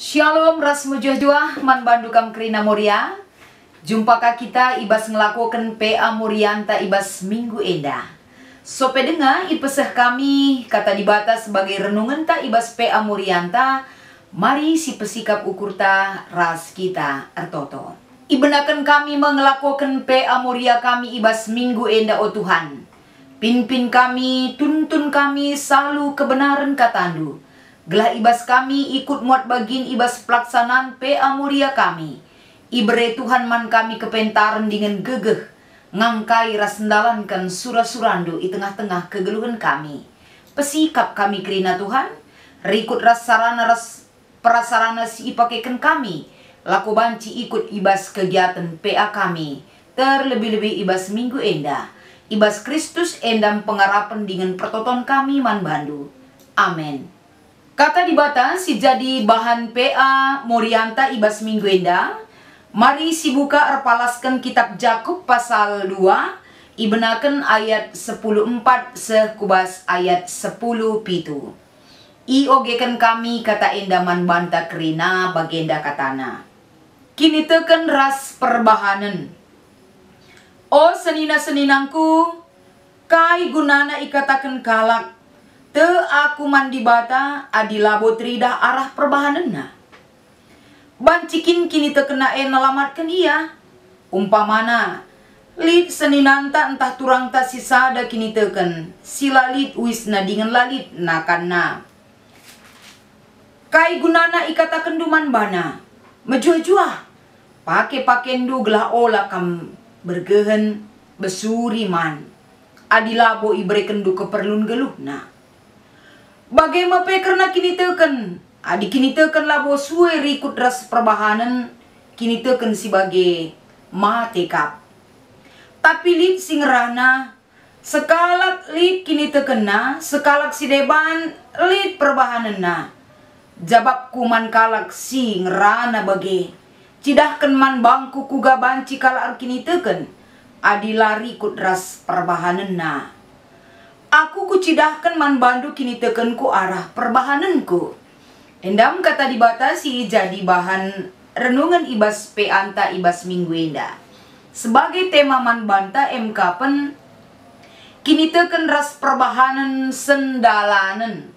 Shalom ras mujahduah man bandukam krina moria. Jumpakah kita ibas ngelakukan PA Morianta ibas minggu endah. Sope dengar ipeseh kami kata dibata sebagai renungan ta ibas PA Morianta. Mari si pesikap ukur ta ras kita ertoto. Ibenakan kami mengelakukan PA Moria kami ibas minggu endah o Tuhan. Pimpin kami, tuntun kami selalu kebenaran katandu. Gelah ibas kami ikut muat bagin ibas pelaksanaan PA Moria kami. Ibre Tuhan man kami kepentaran dengan gegeh. Ngangkai rasendalankan surah-surandu i tengah-tengah kegeluhan kami. Pesikap kami kerina Tuhan. Rikut ras sarana ras prasarana si ipakekan kami. Laku banci ikut ibas kegiatan PA kami. Terlebih-lebih ibas minggu endah. Ibas Kristus endam pengarapan dengan pertoton kami man bandu. Amin. Kata dibata si jadi bahan PA Morianta ibas minggu endah. Mari si buka erpalaskan kitab Jakub pasal 2. Ibenakan ayat 10:4 sekubas ayat 10:7. Iogekan kami kata endaman banta kerina bagenda katana. Kini teken ras perbahanan. O senina-seninangku, kai gunana ikatakan kalak. Te aku mandi bata adilabo trida arah perbahanenna. Bancikin kini tekena nalamatkan ia. Umpamana lid seninanta entah turang ta sisada kini teken. Sila lid wisna dengan lalit nakana. Kai gunana ikatakan duman bana. Mejuah-juah. Pake-pakendu gelah olah kam bergehen besuri man. Adilabo ibreken du keperlun geluhna. Bagaimana karena kini teken adi kini teken labo suwe rikut ras perbahanan kini teken sebagai matekap. Tapi lid singrana sekalak lid kini tekena sekalak si deban lid perbahanan na. Jabab kuman kalak singrana bage cidahkan man bangku kuga banci kalak kini teken adi lari kut ras perbahanan na. Aku kucidahkan man bandu kini tekenku arah perbahananku. Endam kata dibatasi jadi bahan renungan ibas peanta ibas minggu endah. Sebagai tema man banta MK kini teken ras perbahanan sendalanan.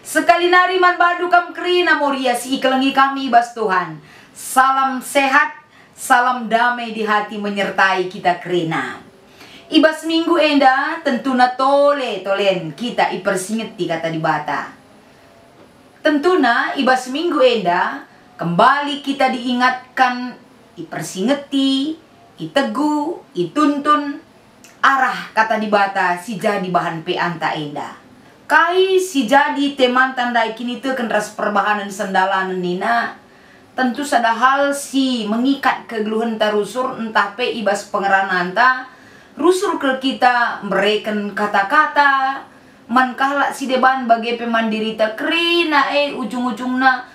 Sekali nari man bandu kam kerina moria si ikelengi kami ibas Tuhan. Salam sehat, salam damai di hati menyertai kita kerina. Ibas minggu endah tentuna tolen kita ipersingeti kata dibata. Tentuna ibas minggu endah kembali kita diingatkan ipersingeti, itegu, ituntun arah kata dibata si jadi bahan peanta endah. Kai si jadi teman tandai kini teken ras perbahanan sendalanan nina. Tentu sada hal si mengikat kegeluhan tarusur entah pe ibas pengeranan ta. Rusur ke kita mereken kata-kata mankalak si deban bagai pemandirita kerina ujung-ujungna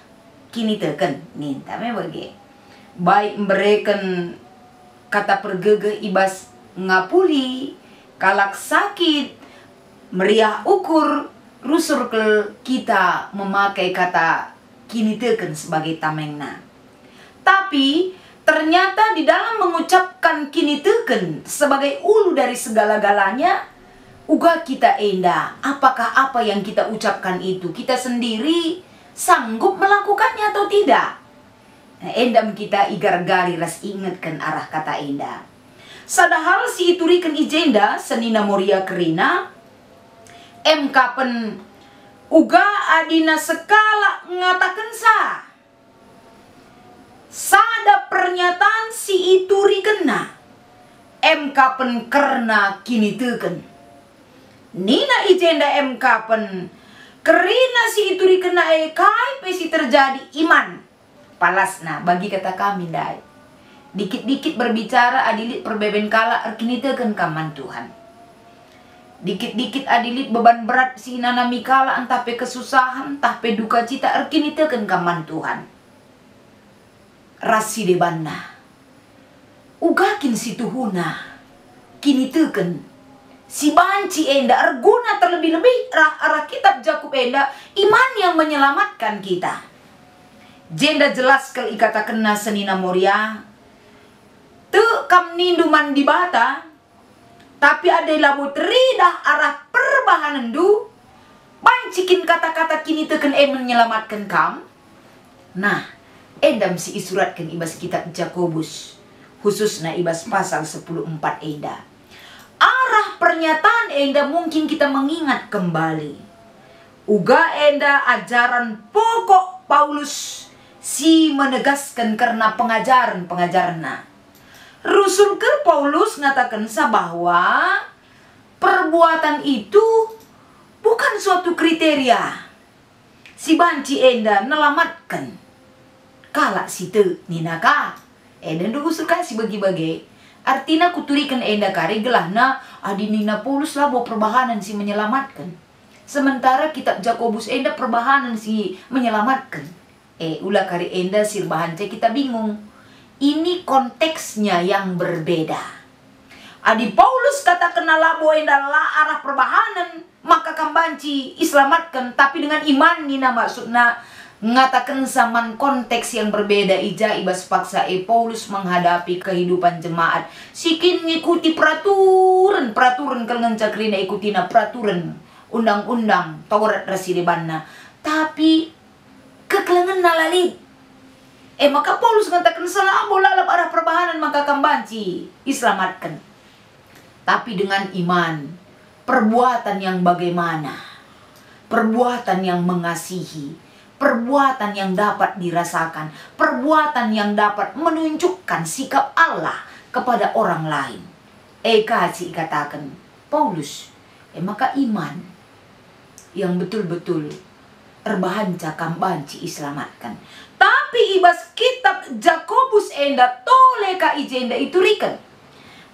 kini teken nih tame bagi baik mereken kata pergege ibas ngapuli kalak sakit meriah ukur rusur ke kita memakai kata kini teken sebagai tamengna. Tapi ternyata di dalam mengucapkan kini teken sebagai ulu dari segala-galanya, uga kita endah. Apakah apa yang kita ucapkan itu kita sendiri sanggup melakukannya atau tidak? Nah, endam kita igar-gari ras ingatkan arah kata endah. Sadahal si iturikan ijenda senina moria kerina, kapen uga adina sekala ngatakan sah. Sada pernyataan si ituri kena kapen kerna kini teken nina ijenda kapen kerina si ituri kena kai pesi terjadi iman palasna bagi kata kami dai dikit-dikit berbicara adilit perbeben kala kini teken kaman Tuhan dikit-dikit adilit beban berat si nanami kala entah pe kesusahan entah pe duka cita kini teken kaman Tuhan rasi debanna ugakin si tuhuna kini teken si banci enda arguna terlebih-lebih arah kitab Jakub enda iman yang menyelamatkan kita Jenda jelas kel ikata kena senina Moria. Tu kam nindu mandi bata. Tapi ada labu teridah arah perbahanan du. Bancikin kata-kata kini teken menyelamatkan kam. Nah, endam si isuratkan ibas kitab Jakobus. Khususnya ibas pasal 10:4 enda. Arah pernyataan enda mungkin kita mengingat kembali. Uga enda ajaran pokok Paulus si menegaskan karena pengajaran-pengajarannya. Rasul ke Paulus ngatakan bahwa perbuatan itu bukan suatu kriteria. Si banci enda nelamatkan. Kalak situ ninaka. Enda usul kasih bagi-bagi. Artinya kuturikan enda kari gelahna adi nina Paulus lah bawa perbahanan si menyelamatkan. Sementara kitab Jakobus enda perbahanan si menyelamatkan. Ulah kari enda sirbahan kita bingung. Ini konteksnya yang berbeda. Adi Paulus kata kena labo enda la arah perbahanan, maka kambanci islamatkan, tapi dengan iman nina maksudna ngatakan saman konteks yang berbeda. Ija ibas paksa Paulus menghadapi kehidupan jemaat. Sikin ngikuti peraturan kelengan cakrina ikutina peraturan undang-undang Taurat rasidebanna. Tapi kekelengan nalali. Maka Paulus mengatakan salah bola arah perbahanan maka kambanci islamatkan. Tapi dengan iman, perbuatan yang bagaimana? Perbuatan yang mengasihi, perbuatan yang dapat dirasakan, perbuatan yang dapat menunjukkan sikap Allah kepada orang lain. Kasih katakan Paulus, maka iman yang betul-betul terbahanca kambanci islamatkan. Tapi ibas kitab Jakobus enda tole ka ijenda itu rikan.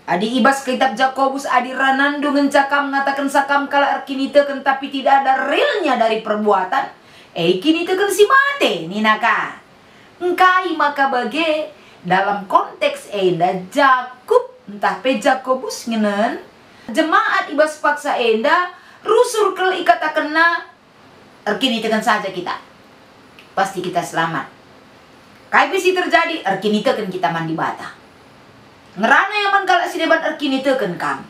Adi ibas kitab Jakobus adi ranando ngencakam ngatakan sakam kala arkinitekan tapi tidak ada realnya dari perbuatan. Kinitekan si mate ninaka. Engkai maka bage dalam konteks enda Jakub entah pe Jakobus ngenen jemaat ibas paksa enda rusur kel ikata kena arkinitekan saja kita. Pasti kita selamat. Kai bisi terjadi arkinitekan kita mandi bata. Ngerana yaman kala sideban arkinitekan kam.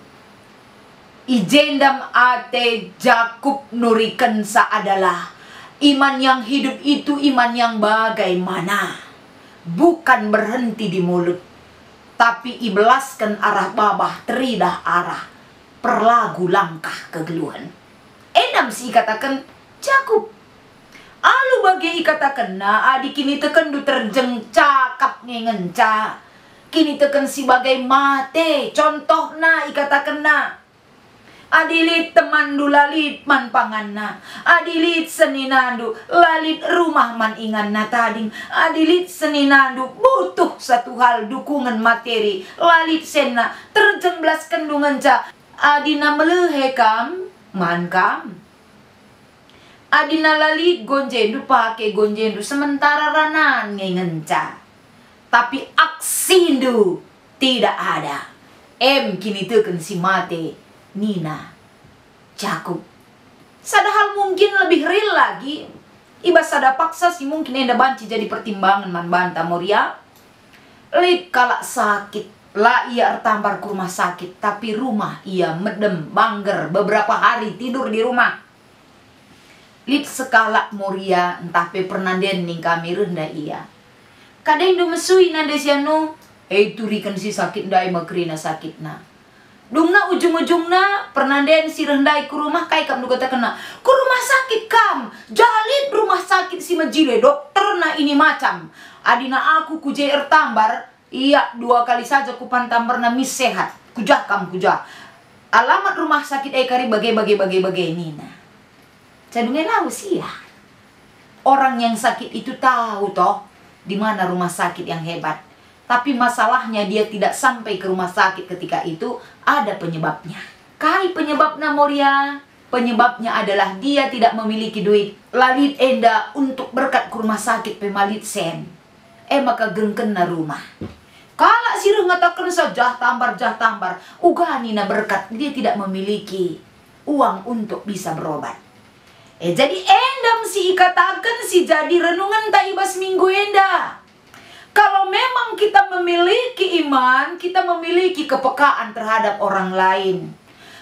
Ijendam ate Jakub nurikan sa adalah iman yang hidup itu iman yang bagaimana. Bukan berhenti di mulut. Tapi ibelaskan arah babah teridah arah perlagu langkah kegeluhan. Endam si katakan Jakub. Alu bagi ikatakan na adi kini teken du terjeng cakap ngenca. Kini teken si bagai mate. Contoh na ikatakan na. Adilit teman du lalit man pangan na. Adilit seninandu lalit rumah man ingan na tading. Adilit seninandu butuh satu hal dukungan materi. Lalit sena terjeng belas kendungan ca. Adina melehe kam man kam. Adina lalit gonjendu pakai gonjendu sementara ranan ngenca. Tapi aksindu tidak ada. Kini teken si mate nina Jakub. Sadahal mungkin lebih real lagi. Ibas sada paksa si mungkin enda banci jadi pertimbangan man banta Moria. Lip kalak sakit. Lah ia ertampar ke rumah sakit. Tapi rumah ia medem bangger beberapa hari tidur di rumah. Lip sekala Moria entah pe pernanden ning kami rendah ia. Kadang do mesui nande sianu. Turikan si sakit dai makrina sakitna. Dungna ujung-ujungna pernanden si rendai ku rumah kai kam kata kena. Ku rumah sakit kam. Jalid rumah sakit si majile dokter na ini macam. Adina aku kuje tambar. Iya 2 kali saja ku pantambar na mis sehat. Kujah kam kujah. Alamat rumah sakit kari bagai nina. Cadungnya lau sih ya. Orang yang sakit itu tahu toh di mana rumah sakit yang hebat. Tapi masalahnya dia tidak sampai ke rumah sakit ketika itu ada penyebabnya. Kai penyebabnya Moria? Penyebabnya adalah dia tidak memiliki duit. Lalit enda untuk berkat ke rumah sakit pemalit sen. Maka gengkena rumah. Kala sirah ngatakan saja tambar. Ugani na berkat dia tidak memiliki uang untuk bisa berobat. Jadi endam si ikatakan si jadi renungan ta ibas minggu enda. Kalau memang kita memiliki iman, kita memiliki kepekaan terhadap orang lain.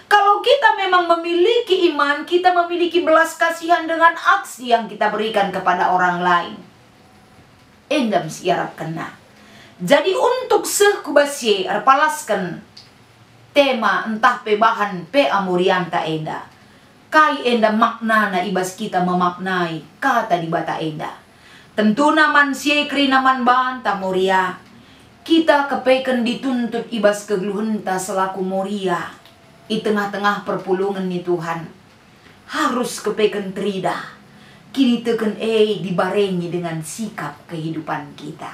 Kalau kita memang memiliki iman, kita memiliki belas kasihan dengan aksi yang kita berikan kepada orang lain. Endam si Arab kena. Jadi untuk sekubasye arpalaskan tema entah pebahan pe amurianta enda. Kai enda makna na ibas kita memaknai kata di bata enda. Tentu naman siekri naman banta moria. Kita kepeken dituntut ibas kegluhenta selaku moria. Di tengah-tengah perpulungan ni Tuhan. Harus kepeken trida. Kini teken dibarengi dengan sikap kehidupan kita.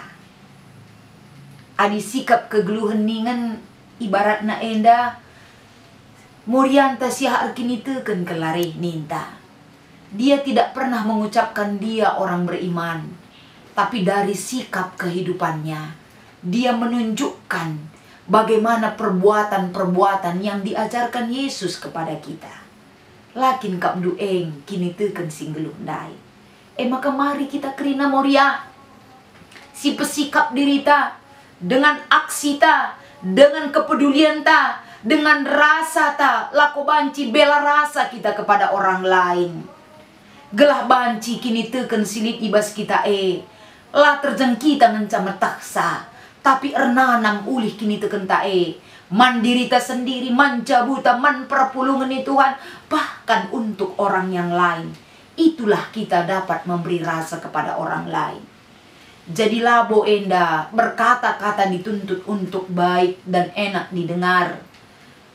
Adi sikap kegluhan ningan ibarat na enda. Morianta siya arkini teken kelari ninta. Dia tidak pernah mengucapkan dia orang beriman. Tapi dari sikap kehidupannya, dia menunjukkan bagaimana perbuatan-perbuatan yang diajarkan Yesus kepada kita. Lakin kap dueng kini teken singgeluh dai. Maka mari kita kerina moria. Si pesikap dirita dengan aksi ta, dengan kepedulian ta, dengan rasa ta, lako banci bela rasa kita kepada orang lain. Gelah banci kini teken silit ibas kita lah terjengkita ngencam taksa. Tapi ernanam ulih kini teken ta mandiri ta sendiri, mancabuta, man perpulungan ni Tuhan. Bahkan untuk orang yang lain. Itulah kita dapat memberi rasa kepada orang lain. Jadi labo enda berkata-kata dituntut untuk baik dan enak didengar.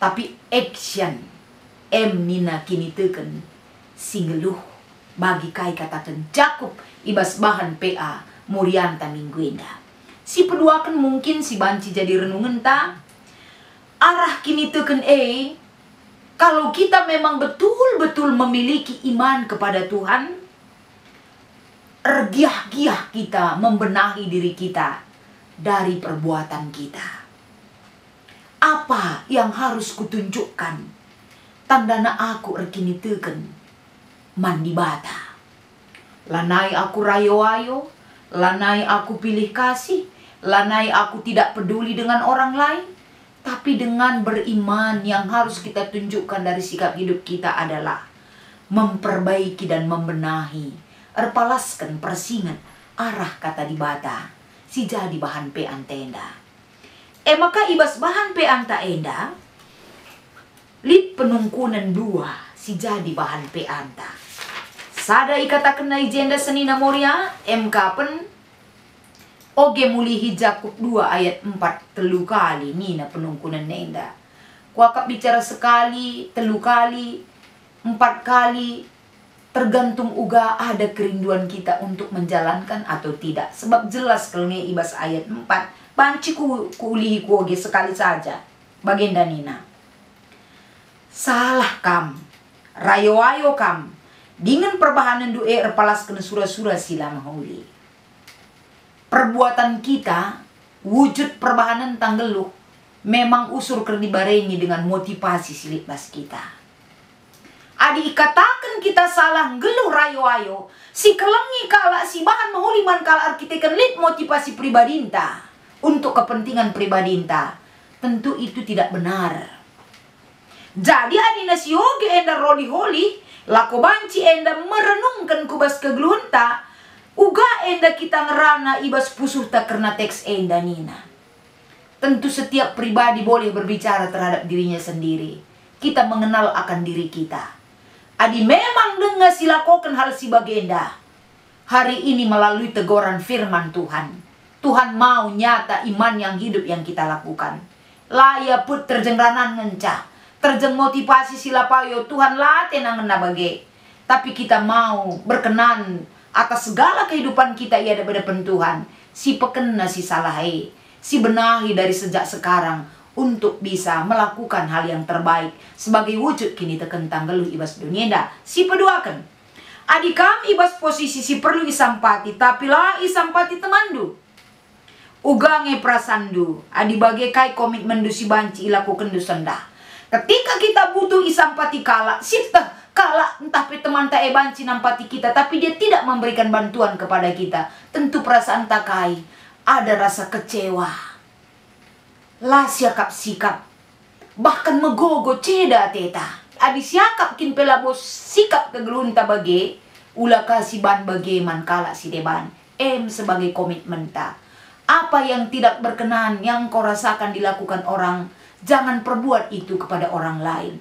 Tapi action nina kini teken singgeluh bagi kai katakan Jakob ibas bahan PA murianta minggu enda. Si peduakan mungkin si banci jadi renungan ta. Arah kini teken kalau kita memang betul-betul memiliki iman kepada Tuhan, ergiah-giah kita membenahi diri kita dari perbuatan kita. Apa yang harus kutunjukkan? Tandana aku erkini teken mandi bata. Lanai aku rayo-ayo, lanai aku pilih kasih, lanai aku tidak peduli dengan orang lain. Tapi dengan beriman yang harus kita tunjukkan dari sikap hidup kita adalah memperbaiki dan membenahi. Erpalaskan persingan arah kata di bata. Si jadi bahan pe antenda. Maka ibas bahan pe anta enda. Lit penungkunan dua. Si jadi bahan pe anta. Sada ikatakan na ijenda senina moria. Pen oge mulihi Jakub 2 ayat 4 telu kali nina penungkunan nenda. Kuakap bicara sekali, telu kali, 4 kali. Tergantung uga ada kerinduan kita untuk menjalankan atau tidak. Sebab jelas kalau ibas ayat 4. Banci kuulihi kuoge sekali saja. Bagenda nina. Salah kam. Rayo-ayo kam. Dengan perbahanan du'e erpalaskan surah-surah sila mahuli. Perbuatan kita, wujud perbahanan tanggeluh, memang usur kerdibarengi dengan motivasi silitbas kita. Adi katakan kita salah geluh rayo-ayo, si kelengi kala si bahan mahuliman kala arkiteken lit motivasi pribadinta untuk kepentingan pribadinta. Tentu itu tidak benar. Jadi adina si yoge enda roli-holi, lako banci enda merenungkan kubas kegeluhenta, uga enda kita ngerana ibas pusuh tak karena teks enda nina. Tentu setiap pribadi boleh berbicara terhadap dirinya sendiri. Kita mengenal akan diri kita. Adi memang dengar silakokan hal si bagenda. Hari ini melalui teguran firman Tuhan. Tuhan mau nyata iman yang hidup yang kita lakukan. Laya put terjeng ranan ngencah. Terjeng motivasi silapayo Tuhan late nangen nabage. Tapi kita mau berkenan atas segala kehidupan kita ia ada pada Tuhan. Si pekena si salahai. Si benahi dari sejak sekarang. Untuk bisa melakukan hal yang terbaik. Sebagai wujud kini tekentang geluh ibas dunia. Si peduakan. Adikam ibas posisi si perlu isampati. Tapi lah isampati temandu. Ugange prasandu. Adi bagai kai komitmen du si banci ilaku kendu sendah. Ketika kita butuh isampati kala. Sipta Kala entah pe teman tak banci nampati kita, tapi dia tidak memberikan bantuan kepada kita. Tentu perasaan takai, ada rasa kecewa. Lah siakap sikap, bahkan megogo ceda teta. Adi siakap kin pelabos sikap kegelun tabage, ula kasih ban bageman kala si deban. Sebagai komitmen ta. Apa yang tidak berkenan yang kau rasakan dilakukan orang, jangan perbuat itu kepada orang lain.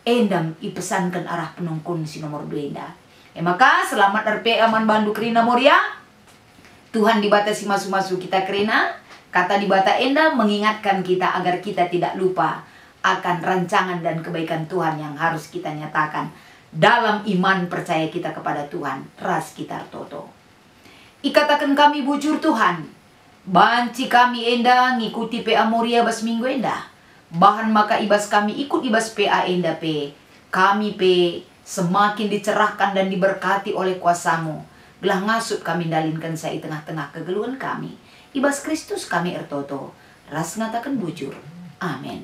Endam ipesankan arah penungkun si nomor 2 enda. Maka selamat RP aman bandu kerina Moria. Tuhan dibatasi masu-masu kita kerina. Kata dibata enda mengingatkan kita agar kita tidak lupa akan rancangan dan kebaikan Tuhan yang harus kita nyatakan dalam iman percaya kita kepada Tuhan. Ras kita toto. Ikatakan kami bujur Tuhan. Banci kami enda ngikuti PA Moria bas minggu enda. Bahan maka ibas kami ikut ibas PA enda pe. Kami pe semakin dicerahkan dan diberkati oleh kuasamu. Belah ngasut kami dalinkan saya di tengah-tengah kegeluhan kami. Ibas Kristus kami ertoto. Ras ngatakan bujur. Amin.